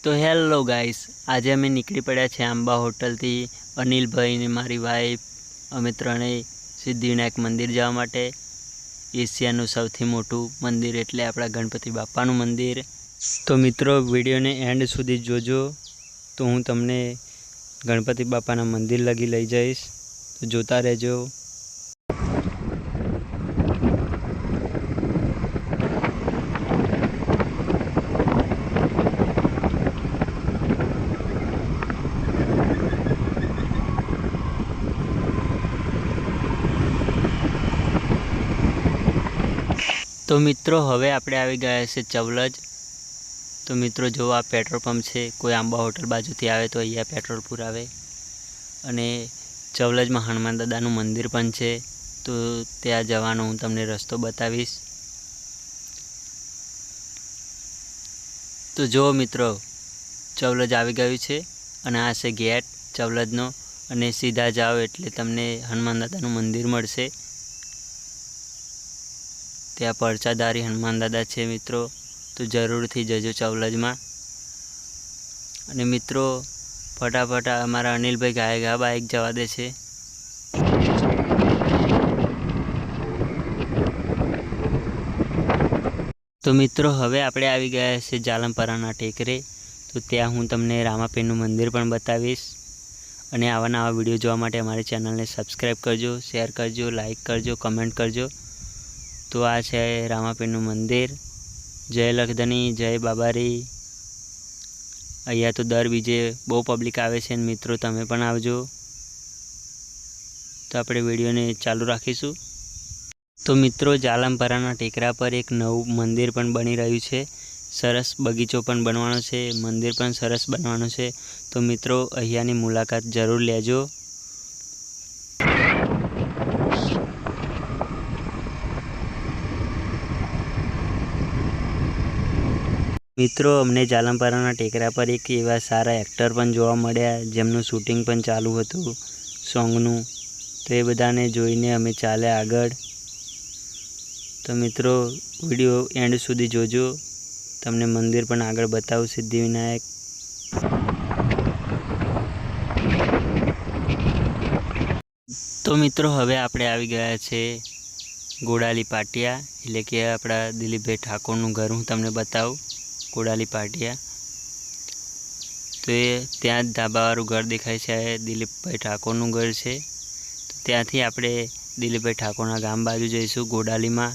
તો hello guys, આજે અમે નીકળી પડ્યા છે આંબા હોટલથી અનિલભાઈ ને મારી વાઈફ અમે ત્રણેય સિદ્ધિવિનાયક મંદિર જવા માટે। એશિયાનું સૌથી મોટું મંદિર એટલે આપણા ગણપતિ બાપાનું મંદિર। તો મિત્રો વિડીયોને એન્ડ સુધી જોજો, તો હું તમને ગણપતિ બાપાના મંદિર લગી લઈ જઈશ, તો જોતા રહેજો। तो मित्रों हवे आपणे आवी गया छे चवलज। तो मित्रों जो आ पेट्रोल पंप है, कोई आंबा होटल बाजुथी आवे तो अहींया पेट्रोल पुरावे। अने चवलज में हनुमान दादानुं मंदिर पण छे, तो त्यां जवानो हूँ तमने रस्तो बतावीश। तो जो मित्रों चवलज आवी गयुं छे अने आ छे गेट चवलजनो, अने सीधा जाओ एटले तमने हनुमान दादानुं मंदिर मळशे। त्या परचाधारी हनुमान दादा छे मित्रों, तो जरूर थी जजो चवलज में। अने मित्रों फटाफट अमारा अनिल भाई गाये गा बाइक जवा दे छे। तो मित्रों हवे आपणे आवी गया छे जालमपराना टेकरे। तो त्यां हूँ तमने रामापीरनुं मंदिर पण बतावीश। अने आवा नवा विडियो जोवा माटे अमारी चेनलने सब्सक्राइब करजो, शेर करजो, लाइक करजो, कमेंट करजो। तो आ है रामापीरनुं मंदिर। जय लखधनी, जय बाबारी। अहींया तो दर बीजे बहु पब्लिक आवे छे। मित्रों तमे पण आवजो। तो आपणे विडियोने चालू राखीशुं। तो मित्रों जालमपराना टेकरा पर एक नवुं मंदिर पण बनी रह्युं छे। सरस बगीचो पण बनवानो छे, मंदिर पण सरस बनवानुं छे। तो मित्रों अहींयानी मुलाकात जरूर लेजो। मित्रों अमने जालमपराना टेकरा पर एक एवा सारा एक्टर पण जोवा मळ्या, जेमनुं शूटिंग पण चालू हतुं सोंगनुं। तो ए बधाने जोईने अमे चाल्या आगळ। तो मित्रों विडियो एंड सुधी जोजो, तमने मंदिर पण आगळ बतावुं सिद्धिविनायक। तो मित्रों हवे आपणे आवी गया छे गोडाली पाटिया, एटले के आपणा दिलीपभाई ठाकोरनुं घर हूँ तमने बतावुं। गोडाली पाटिया तो ये त्या धाबावाळुं घर देखाय छे, दिलीपभाई ठाकोरनुं घर छे। तो त्यांथी आपणे दिलीपभाई ठाकोरना गाम बाजू जईशुं गोडाली में।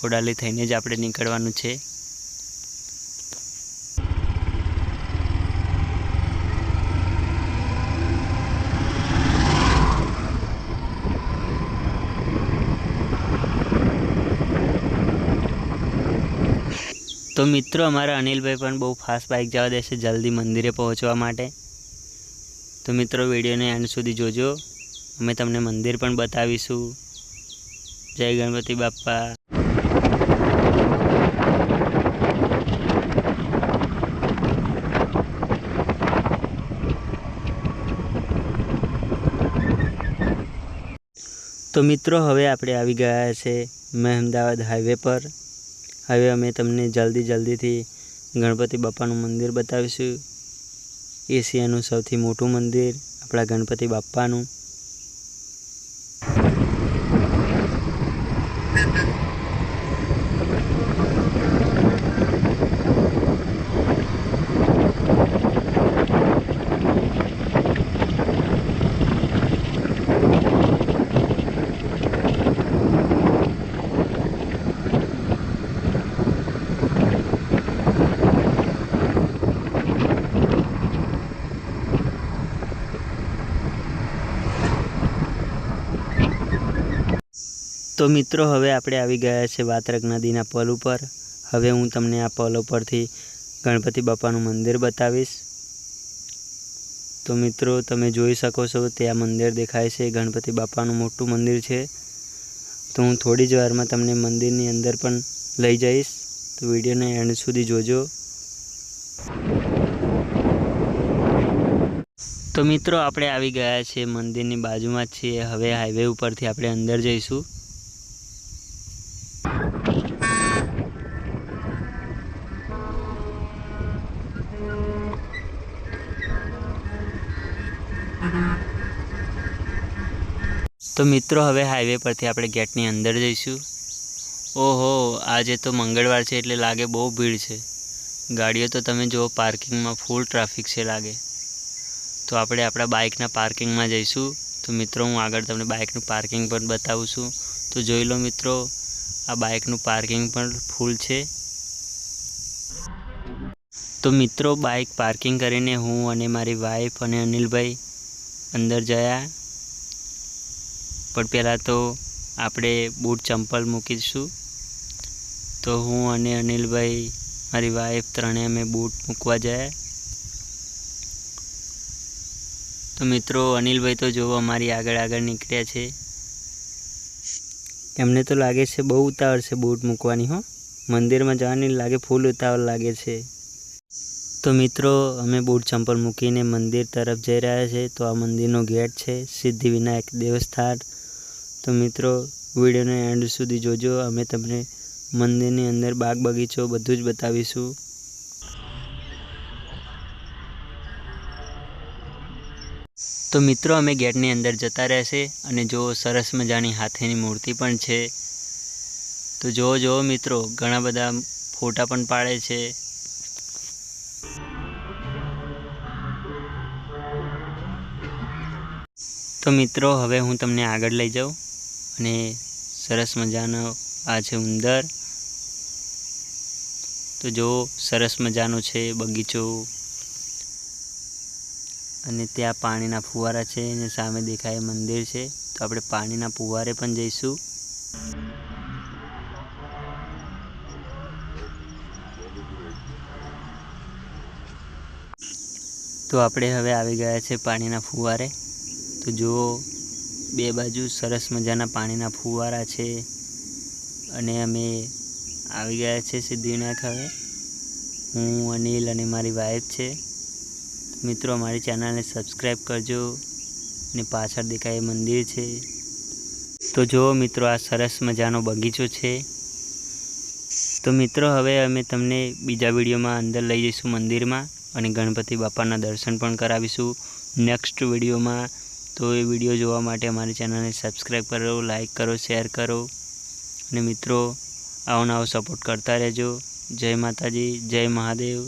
गोडाली थईने ज आपणे નીકળવાનું છે। तो मित्रों अमारा अनिल भाई पण बहुत फास्ट बाइक जवा दे छे जल्दी मंदिरे पहोंचवा माटे। तो मित्रों विडियो ने एंड सुधी जोजो, अमे तमने मंदिर पण बतावीशुं। जय गणपति बाप्पा। तो मित्रों हवे आपणे आवी गया छे महेमदावाद हाईवे पर। हवे अमे तमने जल्दी थी गणपति बापानुं मंदिर बतावीशुं। एशियानुं सौथी मोटुं मंदिर आपणा गणपति बापानुं। तो मित्रों हवे आपणे आवी गया छे वात्रक नदीना पुल पर। हवे हूँ तमने आ पुल परथी गणपति बापानुं मंदिर बतावीश। तो मित्रों तमे जोई शको छो त्यां मंदिर देखाय छे, गणपति बापानुं मोटुं मंदिर छे। तो हूँ थोड़ी ज वारमां तमने मंदिरनी अंदर पण लई जईश, तो विडियोने एंड सुधी जोजो। तो मित्रों आपणे आवी गया छे मंदिरनी बाजुमां ज छीए। हवे हाईवे उपरथी आपणे अंदर जईशुं। તો મિત્રો હવે હાઈવે પરથી આપણે ગેટની અંદર જઈશું. ઓહો, આજે તો મંગળવાર છે એટલે લાગે બહુ ભીડ છે. ગાડીઓ તો તમે જુઓ, પાર્કિંગમાં ફૂલ ટ્રાફિક છે લાગે. તો આપણે આપણા બાઇકના પાર્કિંગમાં જઈશું. તો મિત્રો હું આગળ તમને બાઇકનું પાર્કિંગ પણ બતાવું છું. તો જોઈ લો મિત્રો, આ બાઇકનું પાર્કિંગ પણ ફૂલ છે. તો મિત્રો બાઇક પાર્કિંગ કરીને હું અને મારી વાઈફ અને અનિલભાઈ અંદર ગયા. પણ પહેલાં તો આપણે બૂટ ચંપલ મૂકીશું. તો હું અને અનિલભાઈ, મારી વાઈફ ત્રણેય અમે બૂટ મૂકવા ગયા. તો મિત્રો અનિલભાઈ તો જો અમારી આગળ નીકળ્યા છે. એમને તો લાગે છે બહુ ઉતાવળ છે બૂટ મૂકવાની. મંદિરમાં જવાની લાગે ફૂલ ઉતાવળ લાગે છે. તો મિત્રો અમે બૂટ ચંપલ મૂકીને મંદિર તરફ જઈ રહ્યા છે. તો આ મંદિરનો ગેટ છે, સિદ્ધિવિનાયક દેવસ્થાન. તો મિત્રો વિડીયોને એન્ડ સુધી જોજો. અમે તમને મંદિરની અંદર બાગ બગીચો બધું જ બતાવીશું. તો મિત્રો અમે ગેટની અંદર જતા રહેશે અને જો સરસ મજાની હાથીની મૂર્તિ પણ છે. તો જો મિત્રો ઘણા બધા ફોટા પણ પાડે છે. તો મિત્રો હવે હું તમને આગળ લઈ જાઉં અને સરસ મજાનો આ છે ઉંદર. તો જો સરસ મજાનો છે બગીચો અને ત્યાં પાણીના ફુવારા છે અને સામે દેખાય મંદિર છે. તો આપણે પાણીના ફુવારે પણ જઈશું. તો આપણે હવે આવી ગયા છે પાણીના ફુવારે. તો જુઓ, બે બાજુ સરસ મજાના પાણીના ફુવારા છે અને અમે આવી ગયા છે સિદ્ધિવિનાયક. હવે હું, અનિલ અને મારી વાઈફ છે. મિત્રો અમારી ચેનલને સબસ્ક્રાઈબ કરજો અને પાછળ દેખાય મંદિર છે. તો જુઓ મિત્રો, આ સરસ મજાનો બગીચો છે. તો મિત્રો હવે અમે તમને બીજા વિડીયોમાં અંદર લઈ જઈશું મંદિરમાં અને ગણપતિ બાપાના દર્શન પણ કરાવીશું નેક્સ્ટ વિડીયોમાં. તો એ વિડીયો જોવા માટે અમારી ચેનલને સબસ્ક્રાઈબ કરો, લાઈક કરો, શેર કરો અને મિત્રો આવો નવો સપોર્ટ કરતા રહેજો. જય માતાજી, જય મહાદેવ.